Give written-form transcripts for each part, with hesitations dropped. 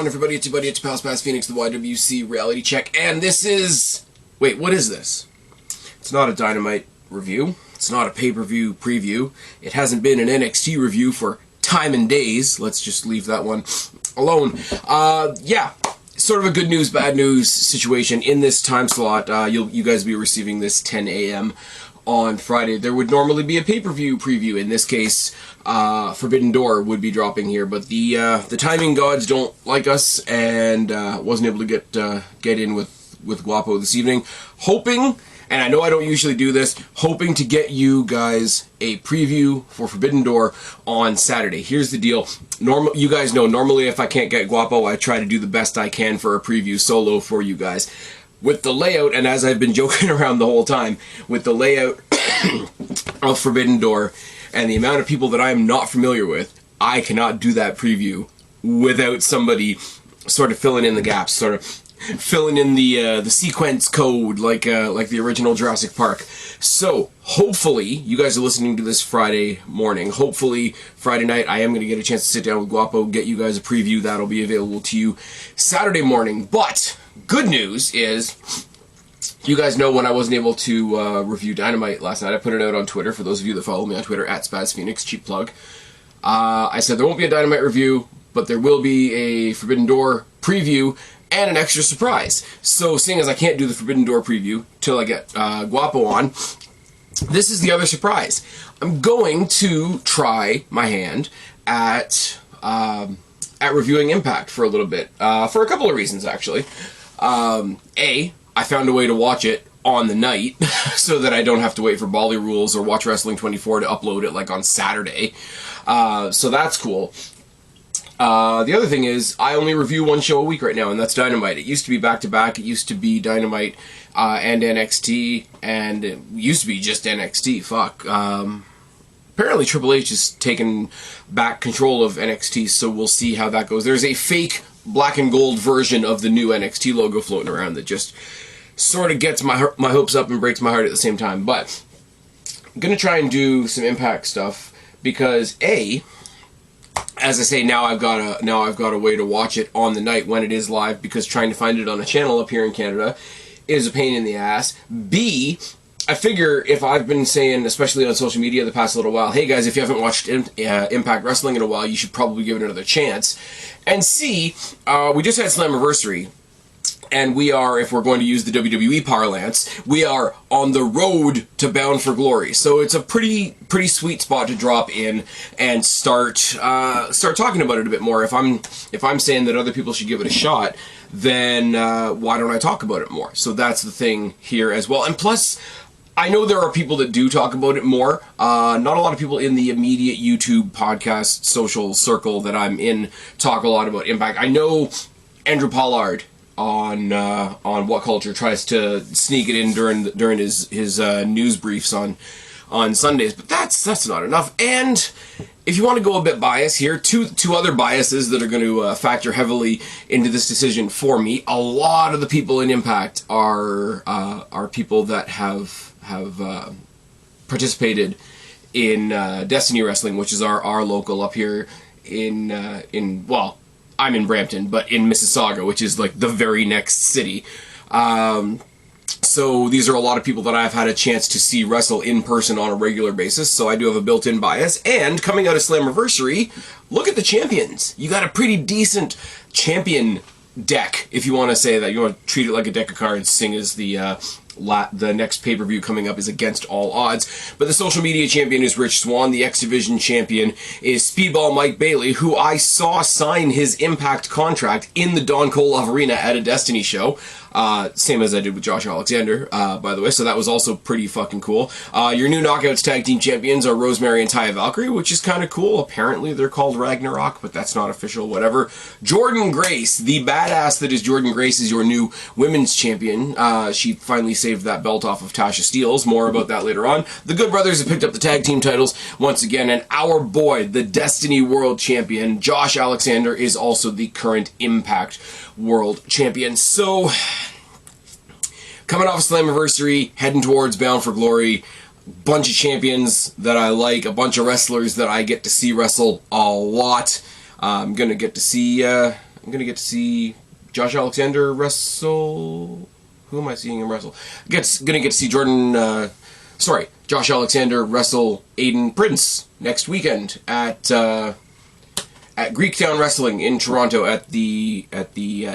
on, everybody? It's your buddy, it's your pal Spaz Phoenix, the YWC Reality Check, and this is... Wait, what is this? It's not a Dynamite review. It's not a pay-per-view preview. It hasn't been an NXT review for time and days. Let's just leave that one alone. Yeah, sort of a good news, bad news situation in this time slot. You guys will be receiving this 10 a.m. on Friday. There would normally be a pay-per-view preview. In this case, Forbidden Door would be dropping here, but the timing gods don't like us, and wasn't able to get in with Guapo this evening. Hoping, and I know I don't usually do this, hoping to get you guys a preview for Forbidden Door on Saturday. Here's the deal. You guys know, normally if I can't get Guapo, I try to do the best I can for a preview solo for you guys. With the layout, and as I've been joking around the whole time, with the layout of Forbidden Door and the amount of people that I am not familiar with, I cannot do that preview without somebody sort of filling in the gaps, sort of filling in the sequence code like the original Jurassic Park. So hopefully you guys are listening to this Friday morning. Hopefully Friday night I am going to get a chance to sit down with Guapo, get you guys a preview that'll be available to you Saturday morning. But good news is, you guys know when I wasn't able to review Dynamite last night, I put it out on Twitter. For those of you that follow me on Twitter, @SpazPhoenix, cheap plug. I said there won't be a Dynamite review, but there will be a Forbidden Door preview and an extra surprise. So seeing as I can't do the Forbidden Door preview till I get Guapo on, this is the other surprise. I'm going to try my hand at reviewing Impact for a little bit, for a couple of reasons actually. A, I found a way to watch it on the night so that I don't have to wait for Bali Rules or Watch Wrestling 24 to upload it like on Saturday. So that's cool. The other thing is, I only review one show a week right now, and that's Dynamite. It used to be back-to-back. It used to be Dynamite and NXT, and it used to be just NXT. Fuck. Apparently Triple H has taken back control of NXT, so we'll see how that goes. There's a fake black and gold version of the new NXT logo floating around that just sort of gets my hopes up and breaks my heart at the same time. But I'm going to try and do some Impact stuff because, A, as I say, now I've got a way to watch it on the night when it is live, because trying to find it on a channel up here in Canada is a pain in the ass. B, I figure if I've been saying, especially on social media the past little while, hey guys, if you haven't watched Impact Wrestling in a while, you should probably give it another chance. And C, we just had Slammiversary, and we are, if we're going to use the WWE parlance, we are on the road to Bound for Glory. So it's a pretty sweet spot to drop in and start talking about it a bit more. If I'm saying that other people should give it a shot, then why don't I talk about it more? So that's the thing here as well. And plus, I know there are people that do talk about it more. Not a lot of people in the immediate YouTube podcast social circle that I'm in talk a lot about Impact. I know Andrew Pollard on What Culture tries to sneak it in during his news briefs on Sundays, but that's not enough. And if you want to go a bit biased here, two other biases that are going to factor heavily into this decision for me. A lot of the people in Impact are people that have participated in Destiny Wrestling, which is our local up here in well, I'm in Brampton, but in Mississauga, which is like the very next city. So these are a lot of people that I've had a chance to see wrestle in person on a regular basis, so I do have a built-in bias. And coming out of Slammiversary, look at the champions. You got a pretty decent champion deck, if you want to say that. You want to treat it like a deck of cards, seeing as the next pay-per-view coming up is against all odds. But the social media champion is Rich Swann. The X Division champion is Speedball Mike Bailey, who I saw sign his Impact contract in the Don Koloff Arena at a Destiny show. Same as I did with Josh Alexander, by the way, so that was also pretty fucking cool. Your new Knockouts Tag Team Champions are Rosemary and Taya Valkyrie, which is kind of cool. Apparently they're called Ragnarok, but that's not official, whatever. Jordan Grace, the badass that is Jordan Grace, is your new Women's Champion. She finally saved that belt off of Tasha Steelz. More about that later on. The Good Brothers have picked up the tag team titles once again, and our boy, the Destiny World Champion, Josh Alexander, is also the current Impact World Champion. So, coming off Slammiversary, heading towards Bound for Glory, bunch of champions that I like, a bunch of wrestlers that I get to see wrestle a lot. I'm gonna get to see I'm gonna get to see Josh Alexander wrestle. Who am I seeing him wrestle? Gonna get to see Josh Alexander wrestle Aiden Prince next weekend at Greektown Wrestling in Toronto at the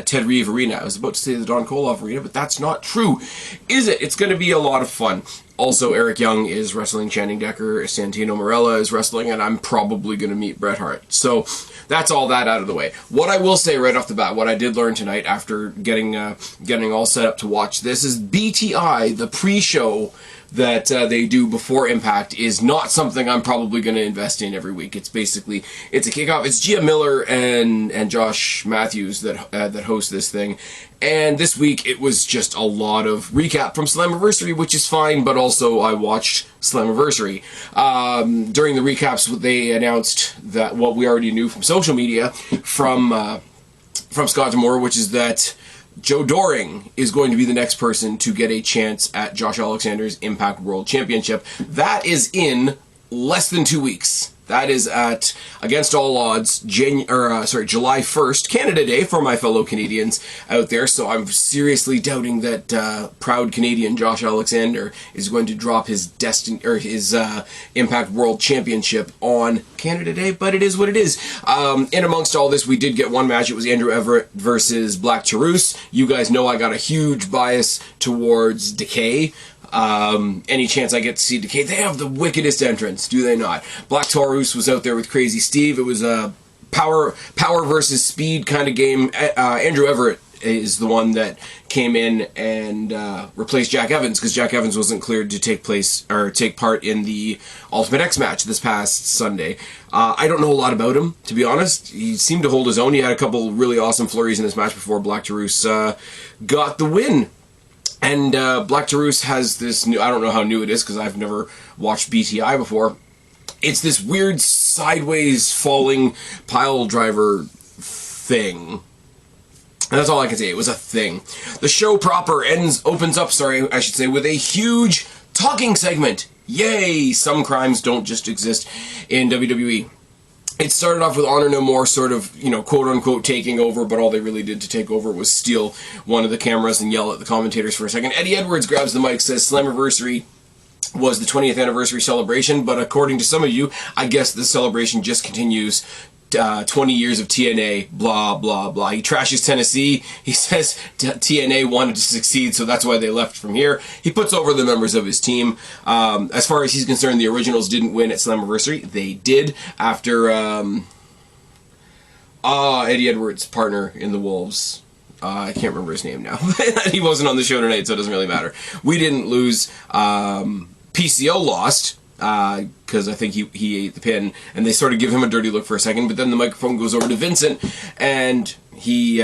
Ted Reeve Arena. I was about to say the Don Koloff Arena, but that's not true, is it? It's going to be a lot of fun. Also, Eric Young is wrestling Channing Decker, Santino Marella is wrestling, and I'm probably going to meet Bret Hart. So that's all that out of the way. What I will say right off the bat, what I did learn tonight after getting all set up to watch this, is BTI, the pre-show that they do before Impact, is not something I'm probably going to invest in every week. It's a kickoff. It's Gia Miller and Josh Matthews that host this thing. And this week it was just a lot of recap from Slammiversary, which is fine, but also I watched Slammiversary. During the recaps, they announced that what we already knew from social media from Scott D'Amore, which is that Joe Doring is going to be the next person to get a chance at Josh Alexander's Impact World Championship. That is in less than 2 weeks. That is at, against all odds, July 1st, Canada Day, for my fellow Canadians out there. So I'm seriously doubting that proud Canadian Josh Alexander is going to drop his Impact World Championship on Canada Day, but it is what it is. In amongst all this, we did get one match. It was Andrew Everett versus Black Taurus. You guys know I got a huge bias towards Decay. Any chance I get to see Decay, they have the wickedest entrance, do they not? Black Taurus was out there with Crazy Steve. It was a power versus speed kind of game. Andrew Everett is the one that came in and replaced Jack Evans, because Jack Evans wasn't cleared to take part in the Ultimate X match this past Sunday. I don't know a lot about him, to be honest. He seemed to hold his own. He had a couple really awesome flurries in this match before Black Taurus got the win. And Black Taurus has this new, I don't know how new it is because I've never watched BTI before. It's this weird sideways falling pile driver thing. And that's all I can say. It was a thing. The show proper opens up with a huge talking segment. Yay! Some crimes don't just exist in WWE. It started off with Honor No More sort of, quote-unquote taking over, but all they really did to take over was steal one of the cameras and yell at the commentators for a second. Eddie Edwards grabs the mic, says Slammiversary was the 20th anniversary celebration, but according to some of you, I guess the celebration just continues 20 years of TNA, blah, blah, blah. He trashes Tennessee. He says TNA wanted to succeed, so that's why they left from here. He puts over the members of his team. As far as he's concerned, the originals didn't win at Slammiversary. They did after Eddie Edwards' partner in the Wolves. I can't remember his name now. He wasn't on the show tonight, so it doesn't really matter. We didn't lose. PCO lost. Because I think he ate the pin, and they sort of give him a dirty look for a second, but then the microphone goes over to Vincent, and he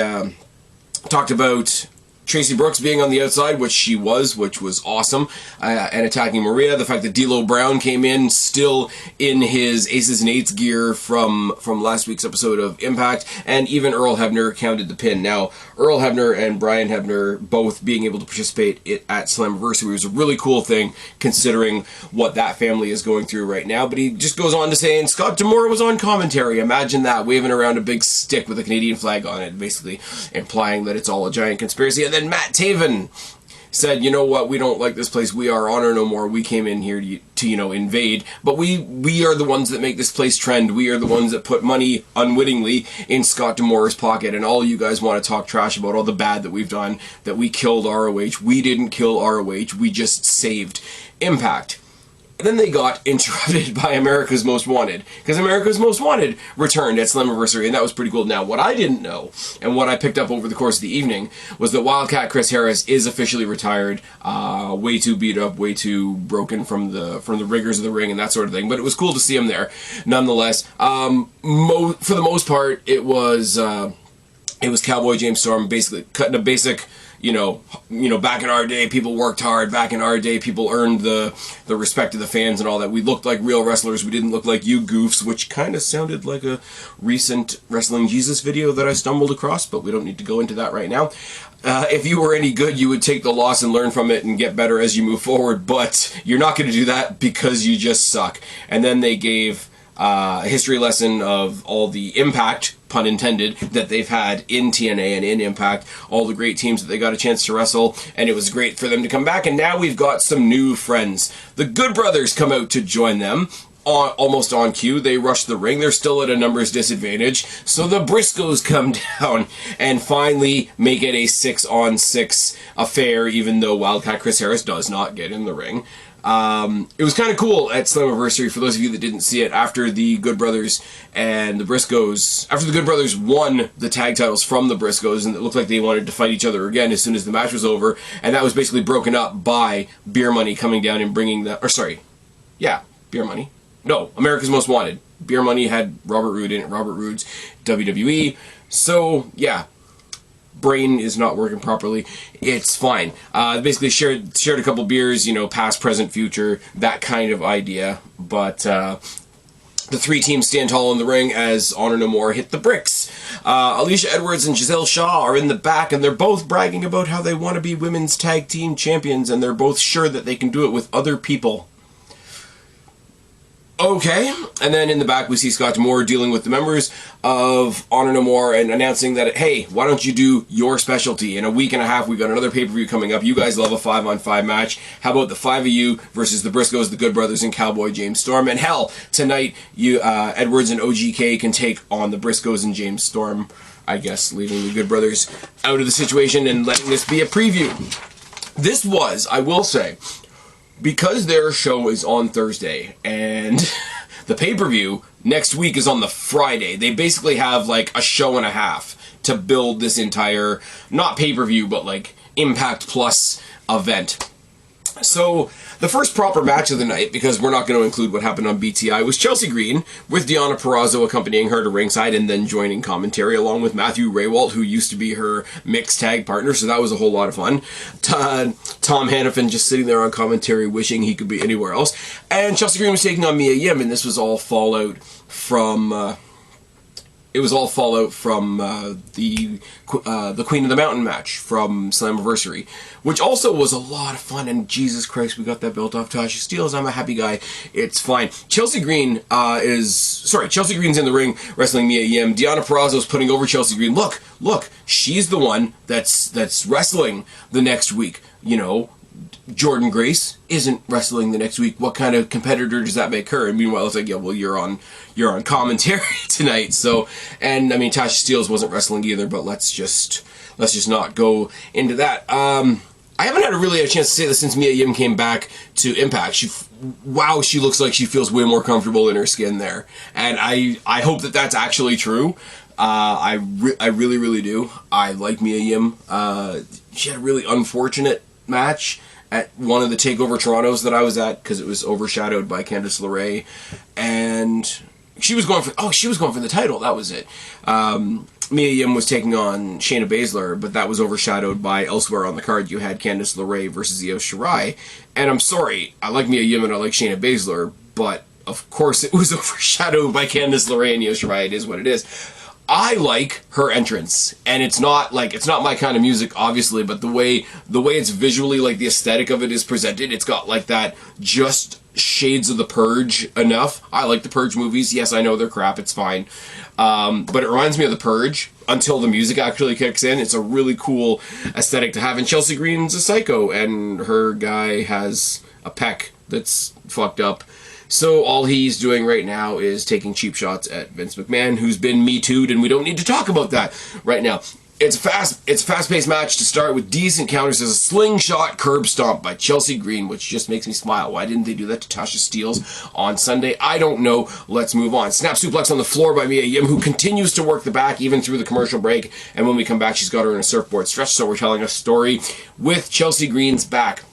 talked about Tracy Brooks being on the outside, which was awesome, and attacking Maria. The fact that D'Lo Brown came in still in his Aces and Eights gear from last week's episode of Impact, and even Earl Hebner counted the pin. Now, Earl Hebner and Brian Hebner both being able to participate at Slammiversary was a really cool thing, considering what that family is going through right now. But he just goes on to say, and Scott D'Amore was on commentary. Imagine that, waving around a big stick with a Canadian flag on it, basically implying that it's all a giant conspiracy. And then Matt Taven said, you know what, we don't like this place, we are Honor No More, we came in here to invade, but we are the ones that make this place trend, we are the ones that put money unwittingly in Scott D'Amore's pocket, and all you guys want to talk trash about all the bad that we've done, that we killed ROH. We didn't kill ROH, we just saved Impact. And then they got interrupted by America's Most Wanted, because America's Most Wanted returned at Slammiversary, and that was pretty cool. Now, what I didn't know, and what I picked up over the course of the evening, was that Wildcat Chris Harris is officially retired, way too beat up, way too broken from the rigors of the ring and that sort of thing. But it was cool to see him there, nonetheless. For the most part, it was Cowboy James Storm basically cutting a basic. Back in our day, people worked hard. Back in our day, people earned the respect of the fans and all that. We looked like real wrestlers. We didn't look like you goofs, which kind of sounded like a recent Wrestling Jesus video that I stumbled across, but we don't need to go into that right now. If you were any good, you would take the loss and learn from it and get better as you move forward, but you're not going to do that because you just suck. And then they gave a history lesson of all the impact, pun intended, that they've had in TNA and in Impact, all the great teams that they got a chance to wrestle, and it was great for them to come back, and now we've got some new friends. The Good Brothers come out to join them. Almost on cue, they rush the ring. They're still at a numbers disadvantage, so the Briscoes come down and finally make it a 6-on-6 affair, even though Wildcat Chris Harris does not get in the ring. It was kind of cool at Slammiversary, for those of you that didn't see it, after the Good Brothers and the Briscoes, after the Good Brothers won the tag titles from the Briscoes, and it looked like they wanted to fight each other again as soon as the match was over, and that was basically broken up by Beer Money coming down and bringing the, Beer Money. No, America's Most Wanted. Beer Money had Robert Roode in it, Robert Roode's WWE. So, yeah, brain is not working properly. It's fine. Basically shared a couple beers, you know, past, present, future, that kind of idea. But the three teams stand tall in the ring as Honor No More hit the bricks. Alicia Edwards and Giselle Shaw are in the back, and they're both bragging about how they want to be women's tag team champions, and they're both sure that they can do it with other people. Okay, and then in the back we see Scott D'Amore dealing with the members of Honor No More and announcing that, hey, why don't you do your specialty? In a week and a half, we've got another pay-per-view coming up. You guys love a 5-on-5 match. How about the five of you versus the Briscoes, the Good Brothers, and Cowboy James Storm? And hell, tonight, you Edwards and OGK can take on the Briscoes and James Storm, I guess, leaving the Good Brothers out of the situation and letting this be a preview. This was, I will say, because their show is on Thursday and the pay-per-view next week is on the Friday, they basically have like a show and a half to build this entire, not pay-per-view, but like Impact Plus event. So the first proper match of the night, because we're not going to include what happened on BTI, was Chelsea Green, with Deonna Purrazzo accompanying her to ringside and then joining commentary, along with Matthew Raywalt, who used to be her mixed tag partner, so that was a whole lot of fun. Tom Hannafin just sitting there on commentary wishing he could be anywhere else. And Chelsea Green was taking on Mia Yim, and this was all fallout from... It was all fallout from the Queen of the Mountain match from Slammiversary, which also was a lot of fun, and Jesus Christ, we got that belt off Tasha Steelz. I'm a happy guy. It's fine. Chelsea Green's in the ring wrestling Mia Yim. Deonna Purrazzo's putting over Chelsea Green. Look, she's the one that's wrestling the next week, you know. Jordan Grace isn't wrestling the next week. What kind of competitor does that make her? And meanwhile, it's like, yeah, well, you're on commentary tonight. So, and I mean, Tasha Steelz wasn't wrestling either. But let's just not go into that. I haven't had a chance to say this since Mia Yim came back to Impact. She looks like she feels way more comfortable in her skin there, and I hope that that's actually true. I really, really do. I like Mia Yim. She had a really unfortunate match at one of the TakeOver Torontos that I was at, because it was overshadowed by Candice LeRae, and she was going for the title. That was it. Mia Yim was taking on Shayna Baszler, but that was overshadowed by elsewhere on the card. You had Candice LeRae versus Io Shirai, and I'm sorry, I like Mia Yim and I like Shayna Baszler, but of course it was overshadowed by Candice LeRae and Io Shirai. It is what it is. I like her entrance, and it's not my kind of music, obviously, but the way it's visually, like the aesthetic of it is presented, it's got like that just shades of The Purge enough. I like The Purge movies. Yes, I know they're crap. It's fine. But it reminds me of The Purge until the music actually kicks in. It's a really cool aesthetic to have. And Chelsea Green's a psycho, and her guy has a pec that's fucked up. So all he's doing right now is taking cheap shots at Vince McMahon, who's been Me Too'd, and we don't need to talk about that right now. It's a fast-paced match to start with decent counters. There's a slingshot curb stomp by Chelsea Green, which just makes me smile. Why didn't they do that to Tasha Steelz on Sunday? I don't know. Let's move on. Snap suplex on the floor by Mia Yim, who continues to work the back even through the commercial break. And when we come back, she's got her in a surfboard stretch, so we're telling a story with Chelsea Green's back.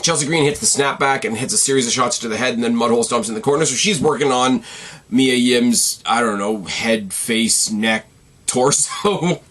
Chelsea Green hits the snapback and hits a series of shots to the head, and then Mudhole stomps in the corner. So she's working on Mia Yim's, I don't know, head, face, neck, torso.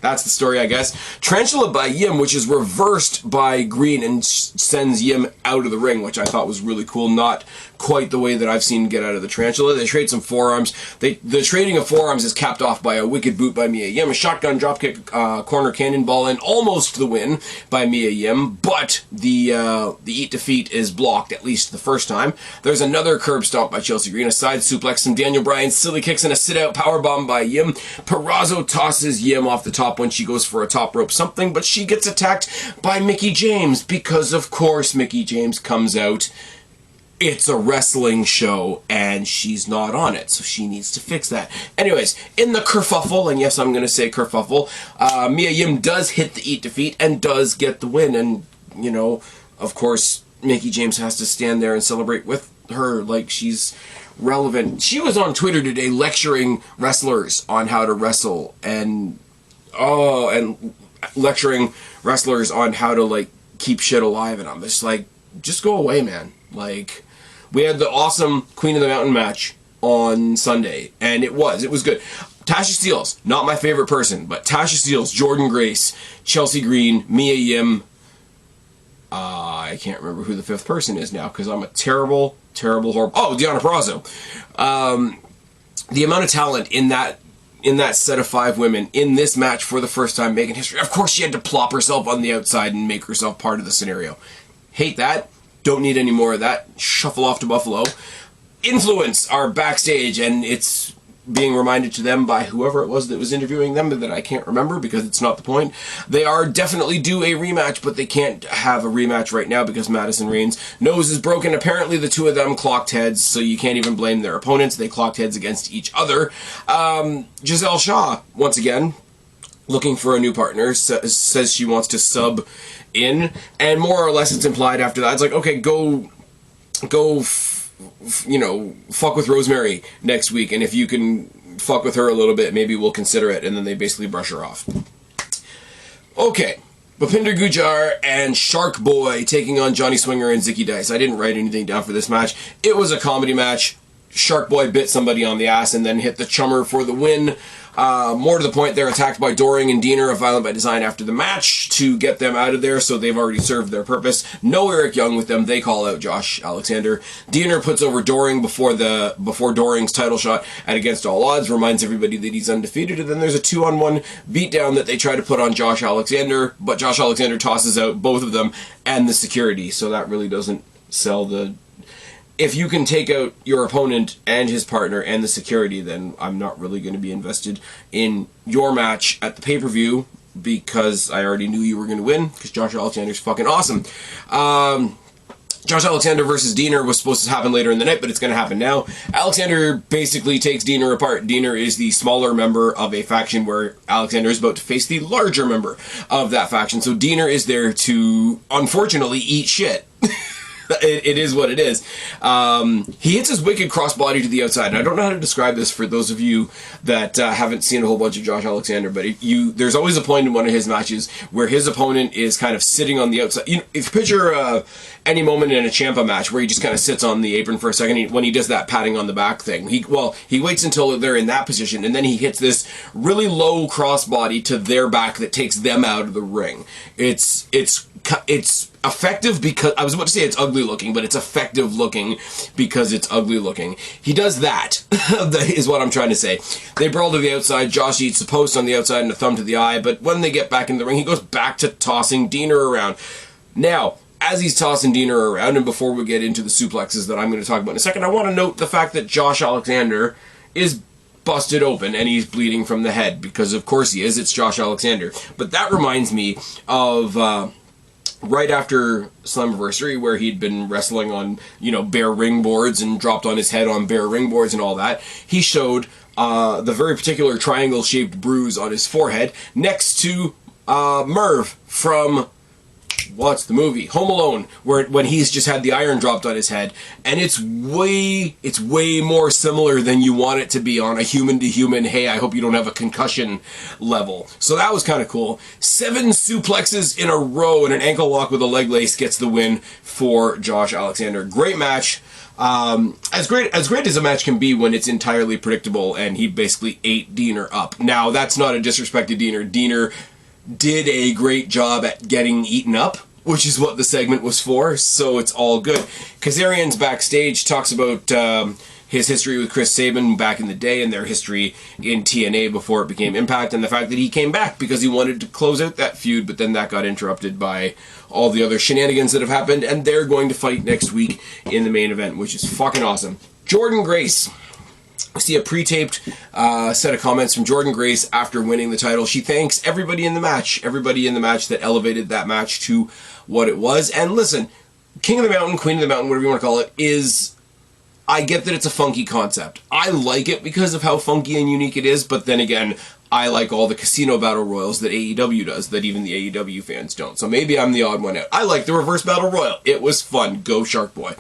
That's the story, I guess. Tarantula by YIM, which is reversed by Green and sends YIM out of the ring, which I thought was really cool. Not quite the way that I've seen get out of the Tarantula. They trade some forearms. The trading of forearms is capped off by a wicked boot by Mia YIM, a shotgun dropkick corner cannonball, and almost the win by Mia YIM, but the Eat Defeat is blocked, at least the first time. There's another curb stomp by Chelsea Green, a side suplex, some Daniel Bryan silly kicks, and a sit-out powerbomb by YIM. Purrazzo tosses YIM off the top when she goes for a top rope something, but she gets attacked by Mickie James, because of course Mickie James comes out. It's a wrestling show, and she's not on it, so she needs to fix that. Anyways, in the kerfuffle, and yes, I'm going to say kerfuffle, Mia YIM does hit the Eat Defeat and does get the win, and, you know, of course, Mickie James has to stand there and celebrate with her like she's relevant. She was on Twitter today lecturing wrestlers on how to wrestle, and lecturing wrestlers on how to, like, keep shit alive, and I'm just like, just go away, man. Like, we had the awesome Queen of the Mountain match on Sunday, and it was good. Tasha Steelz, not my favorite person, but Tasha Steelz, Jordynne Grace, Chelsea Green, Mia YIM, I can't remember who the fifth person is now, because I'm a terrible, horrible... Oh, Deonna Purrazzo. The amount of talent in that set of 5 women in this match for the first time making history. Of course, she had to plop herself on the outside and make herself part of the scenario. Hate that. Don't need any more of that. Shuffle off to Buffalo. Influence are backstage, and it's being reminded to them by whoever it was that was interviewing them, but that I can't remember because it's not the point. They are definitely due a rematch, but they can't have a rematch right now because Madison Rain's nose is broken. Apparently the two of them clocked heads, so you can't even blame their opponents. They clocked heads against each other. Giselle Shaw, once again, looking for a new partner, says she wants to sub in, and more or less it's implied after that. It's like, okay, go you know, fuck with Rosemary next week, and if you can fuck with her a little bit, maybe we'll consider it, and then they basically brush her off. Okay, Bhupinder Gujjar and Shark Boy taking on Johnny Swinger and Zicky Dice. I didn't write anything down for this match. It was a comedy match. Shark Boy bit somebody on the ass and then hit the chummer for the win. More to the point, they're attacked by Doring and Diener of Violent by Design after the match to get them out of there, so they've already served their purpose. No Eric Young with them. They call out Josh Alexander. Diener puts over Doring before Doring's title shot at Against All Odds, reminds everybody that he's undefeated, and then there's a 2-on-1 beatdown that they try to put on Josh Alexander, but Josh Alexander tosses out both of them and the security, so that really doesn't sell the... If you can take out your opponent and his partner and the security, then I'm not really going to be invested in your match at the pay-per-view because I already knew you were going to win because Josh Alexander's fucking awesome. Josh Alexander versus Diener was supposed to happen later in the night, but it's going to happen now. Alexander basically takes Diener apart. Diener is the smaller member of a faction where Alexander is about to face the larger member of that faction. So Diener is there to, unfortunately, eat shit. It is what it is. He hits his wicked crossbody to the outside, and I don't know how to describe this for those of you that haven't seen a whole bunch of Josh Alexander, but there's always a point in one of his matches where his opponent is kind of sitting on the outside. You know, if you picture any moment in a Ciampa match where he just kind of sits on the apron for a second, when he does that patting on the back thing, he waits until they're in that position, and then he hits this really low crossbody to their back that takes them out of the ring. It's effective because, I was about to say it's ugly looking, but it's effective looking because it's ugly looking. He does that, is what I'm trying to say. They brawl to the outside, Josh eats the post on the outside and a thumb to the eye, but when they get back in the ring, he goes back to tossing Diener around. Now, as he's tossing Diener around, and before we get into the suplexes that I'm going to talk about in a second, I want to note the fact that Josh Alexander is busted open and he's bleeding from the head, because of course he is, it's Josh Alexander. But that reminds me of... right after Slammiversary, where he'd been wrestling on, bare ring boards and dropped on his head on bare ring boards and all that, he showed the very particular triangle-shaped bruise on his forehead next to Merv from watch the movie Home Alone, when he's just had the iron dropped on his head, and it's way more similar than you want it to be on a human to human, hey, I hope you don't have a concussion level. So that was kind of cool. 7 suplexes in a row and an ankle lock with a leg lace gets the win for Josh Alexander. Great match. As great as a match can be when it's entirely predictable, and he basically ate Diener up. Now, that's not a disrespect to Diener. Diener did a great job at getting eaten up, which is what the segment was for, so it's all good. Kazarian's backstage talks about his history with Chris Sabin back in the day and their history in TNA before it became Impact, and the fact that he came back because he wanted to close out that feud, but then that got interrupted by all the other shenanigans that have happened, and they're going to fight next week in the main event, which is fucking awesome. Jordynne Grace. I see a pre-taped set of comments from Jordynne Grace after winning the title. She thanks everybody in the match that elevated that match to what it was. And listen, King of the Mountain, Queen of the Mountain, whatever you want to call it, I get that it's a funky concept. I like it because of how funky and unique it is, but then again, I like all the casino battle royals that AEW does that even the AEW fans don't. So maybe I'm the odd one out. I like the reverse battle royal. It was fun. Go Shark Boy.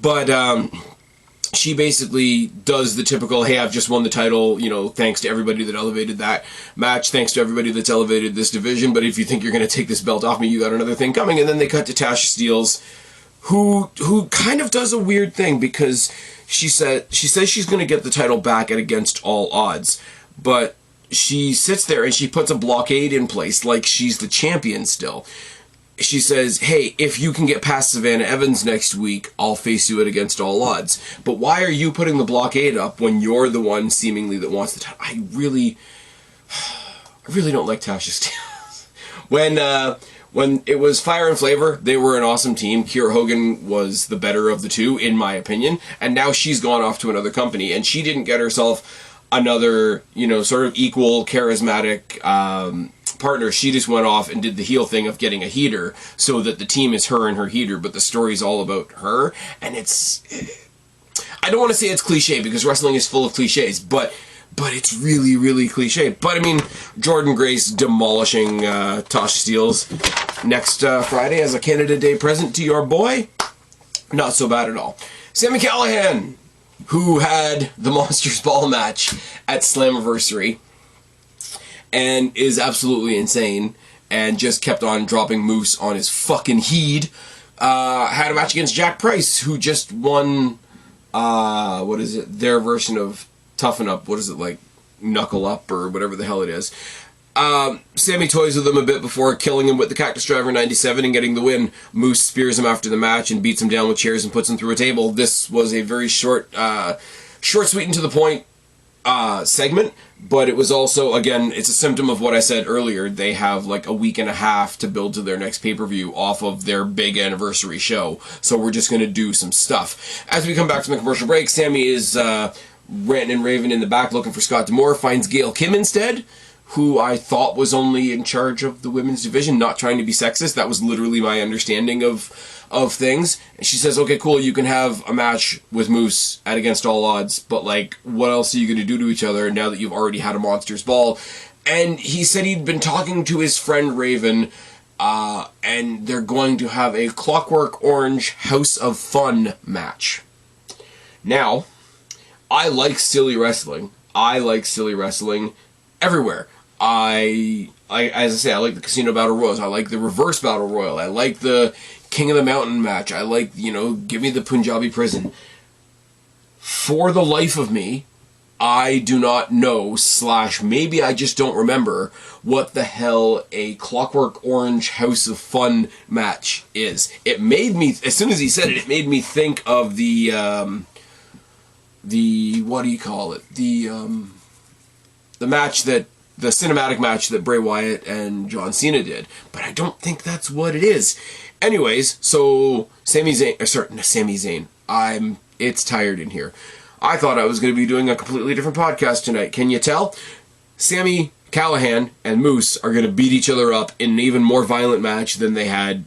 But she basically does the typical, hey, I've just won the title, thanks to everybody that elevated that match, thanks to everybody that's elevated this division, but if you think you're going to take this belt off me, you got another thing coming. And then they cut to Tasha Steelz, who kind of does a weird thing, because she says she's going to get the title back at Against All Odds, but she sits there and she puts a blockade in place like she's the champion still. She says, hey, if you can get past Savannah Evans next week, I'll face you at Against All Odds. But why are you putting the blockade up when you're the one seemingly that wants the title? I really don't like Tasha Steelz. When it was Fire and Flavor, they were an awesome team. Kiera Hogan was the better of the two, in my opinion. And now she's gone off to another company, and she didn't get herself another, sort of equal, charismatic partner. She just went off and did the heel thing of getting a heater so that the team is her and her heater, but the story's all about her. And I don't want to say it's cliche, because wrestling is full of cliches, but it's really, really cliche. But, I mean, Jordynne Grace demolishing Tasha Steelz next Friday as a Canada Day present to your boy. Not so bad at all. Sami Callihan, who had the Monsters Ball match at Slammiversary and is absolutely insane and just kept on dropping moose on his fucking heed, had a match against Jack Price, who just won, their version of Toughen Up, Knuckle Up, or whatever the hell it is. Sammy toys with him a bit before killing him with the Cactus Driver 97 and getting the win. Moose spears him after the match and beats him down with chairs and puts him through a table. This was a very short, sweet and to the point segment, but it was also, again, it's a symptom of what I said earlier. They have like a week and a half to build to their next pay-per-view off of their big anniversary show, so we're just going to do some stuff. As we come back from the commercial break, Sammy is ranting and raving in the back looking for Scott D'Amore, finds Gail Kim instead, who I thought was only in charge of the women's division, not trying to be sexist. That was literally my understanding of things. And she says, okay, cool, you can have a match with Moose at Against All Odds, but, what else are you going to do to each other now that you've already had a Monsters Ball? And he said he'd been talking to his friend Raven, and they're going to have a Clockwork Orange House of Fun match. Now, I like silly wrestling. I like silly wrestling everywhere. As I say, I like the Casino Battle Royals. I like the Reverse Battle Royal. I like the King of the Mountain match. I like, give me the Punjabi Prison. For the life of me, I do not know, / maybe I just don't remember what the hell a Clockwork Orange House of Fun match is. It made me, as soon as he said it, it made me think of the what do you call it? The match that, the cinematic match that Bray Wyatt and John Cena did, but I don't think that's what it is. Anyways, so Sami Zayn, it's tired in here. I thought I was going to be doing a completely different podcast tonight. Can you tell? Sami Callihan and Moose are going to beat each other up in an even more violent match than they had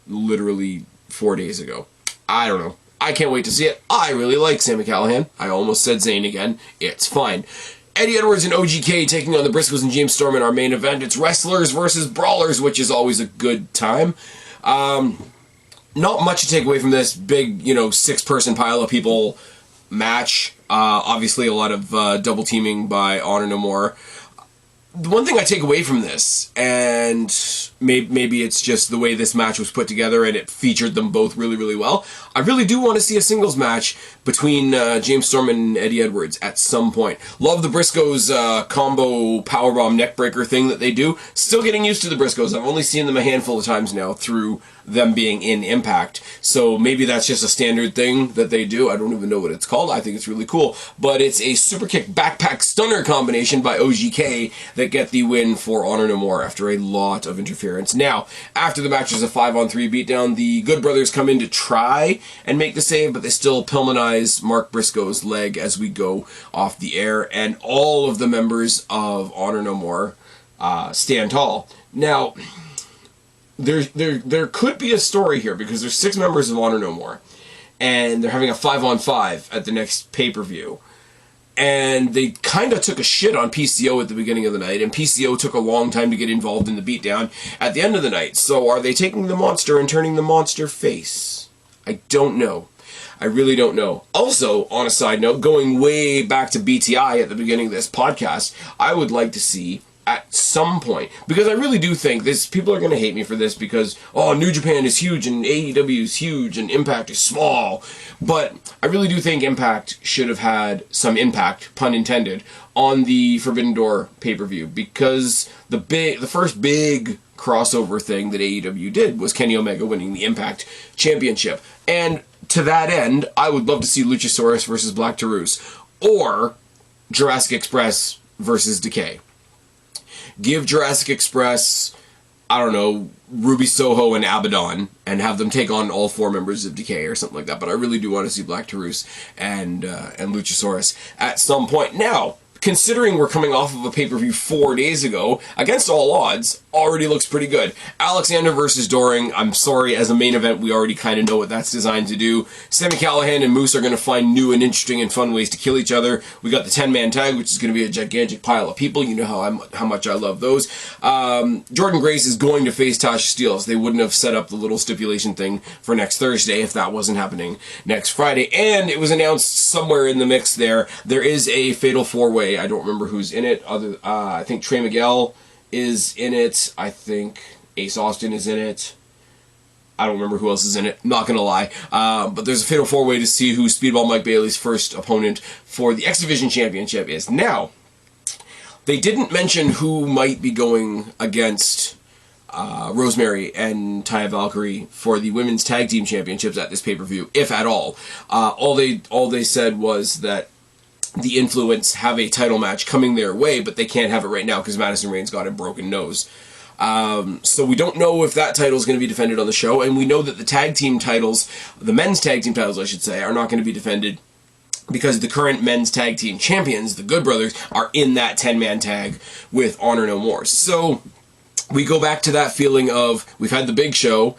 literally 4 days ago. I don't know. I can't wait to see it. I really like Sami Callihan. I almost said Zayn again. It's fine. Eddie Edwards and OGK taking on the Briscoes and James Storm in our main event. It's wrestlers versus brawlers, which is always a good time. Not much to take away from this big, 6-person pile of people match. Obviously, a lot of double teaming by Honor No More. The one thing I take away from this, and maybe it's just the way this match was put together and it featured them both really, really well, I really do want to see a singles match between James Storm and Eddie Edwards at some point. Love the Briscoes combo powerbomb neckbreaker thing that they do. Still getting used to the Briscoes. I've only seen them a handful of times now through them being in Impact. So maybe that's just a standard thing that they do. I don't even know what it's called. I think it's really cool. But it's a super kick backpack stunner combination by OGK that get the win for Honor No More after a lot of interference. Now, after the match is a 5-on-3 beatdown, the Good Brothers come in to try and make the save, but they still Pillmanize Mark Briscoe's leg as we go off the air, and all of the members of Honor No More stand tall. Now, there could be a story here because there's 6 members of Honor No More, and they're having a 5-on-5 at the next pay-per-view. And they kind of took a shit on PCO at the beginning of the night, and PCO took a long time to get involved in the beatdown at the end of the night. So are they taking the monster and turning the monster face? I don't know. I really don't know. Also, on a side note, going way back to BTI at the beginning of this podcast, I would like to see at some point, because I really do think this, people are going to hate me for this because, oh, New Japan is huge and AEW is huge and Impact is small, but I really do think Impact should have had some impact, pun intended, on the Forbidden Door pay-per-view, because the first big crossover thing that AEW did was Kenny Omega winning the Impact Championship, and to that end, I would love to see Luchasaurus versus Black Taurus, or Jurassic Express versus Decay. Give Jurassic Express, I don't know, Ruby Soho and Abaddon, and have them take on all 4 members of Decay or something like that. But I really do want to see Black Taurus and Luchasaurus at some point. Now, considering we're coming off of a pay-per-view 4 days ago, against all odds, already looks pretty good. Alexander versus Doring, I'm sorry, as a main event, we already kind of know what that's designed to do. Sami Callihan and Moose are going to find new and interesting and fun ways to kill each other. We got the 10-man tag, which is going to be a gigantic pile of people. You know how much I love those. Jordan Grace is going to face Tasha Steelz. They wouldn't have set up the little stipulation thing for next Thursday if that wasn't happening next Friday. And it was announced somewhere in the mix there is a Fatal 4-Way. I don't remember who's in it. I think Trey Miguel is in it. I think Ace Austin is in it. I don't remember who else is in it. Not gonna lie. But there's a Fatal 4-Way to see who Speedball Mike Bailey's first opponent for the X Division Championship is. Now, they didn't mention who might be going against Rosemary and Taya Valkyrie for the Women's Tag Team Championships at this pay-per-view, if at all. All they said was that the Influence have a title match coming their way, but they can't have it right now because Madison Rayne's got a broken nose. So we don't know if that title is going to be defended on the show, and we know that the tag team titles, the men's tag team titles I should say, are not going to be defended because the current men's tag team champions, the Good Brothers, are in that 10-man tag with Honor No More. So we go back to that feeling of, we've had the Big Show.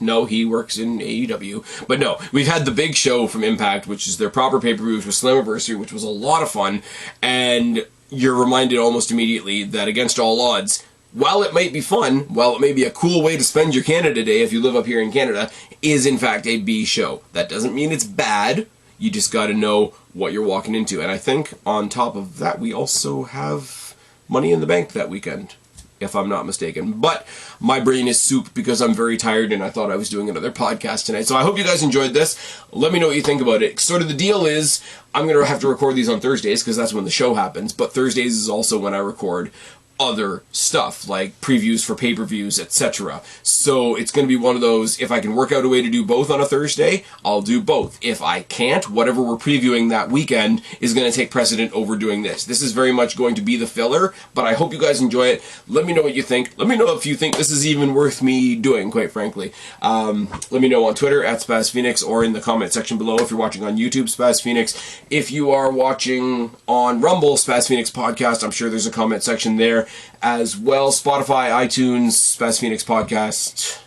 No, he works in AEW. But no, we've had the Big Show from Impact, which is their proper pay-per-view, which was Slammiversary, which was a lot of fun. And you're reminded almost immediately that against all odds, while it might be fun, while it may be a cool way to spend your Canada Day if you live up here in Canada, is in fact a B show. That doesn't mean it's bad. You just got to know what you're walking into. And I think on top of that, we also have Money in the Bank that weekend, if I'm not mistaken. But my brain is soup because I'm very tired and I thought I was doing another podcast tonight. So I hope you guys enjoyed this. Let me know what you think about it. Sort of the deal is, I'm going to have to record these on Thursdays because that's when the show happens. But Thursdays is also when I record other stuff, like previews for pay-per-views, etc. So it's going to be one of those, if I can work out a way to do both on a Thursday, I'll do both. If I can't, whatever we're previewing that weekend is going to take precedent over doing this. This is very much going to be the filler, but I hope you guys enjoy it. Let me know what you think. Let me know if you think this is even worth me doing, quite frankly. Let me know on Twitter, @SpazPhoenix, or in the comment section below if you're watching on YouTube, Spaz Phoenix. If you are watching on Rumble, Spaz Phoenix Podcast, I'm sure there's a comment section there as well. Spotify, iTunes, Spaz Phoenix Podcast.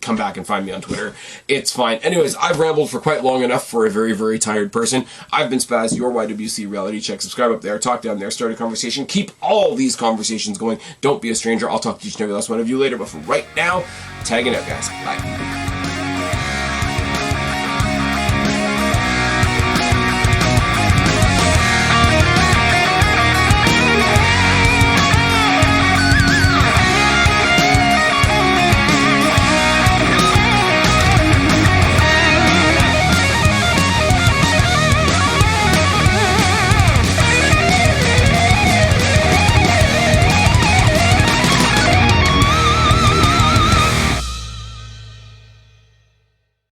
come back and find me on Twitter. It's fine. Anyways, I've rambled for quite long enough for a very, very tired person. I've been Spaz, your YWC reality check. Subscribe up there, talk down there, start a conversation. Keep all these conversations going. Don't be a stranger. I'll talk to each and every last one of you later, but for right now, tagging out, guys. Bye.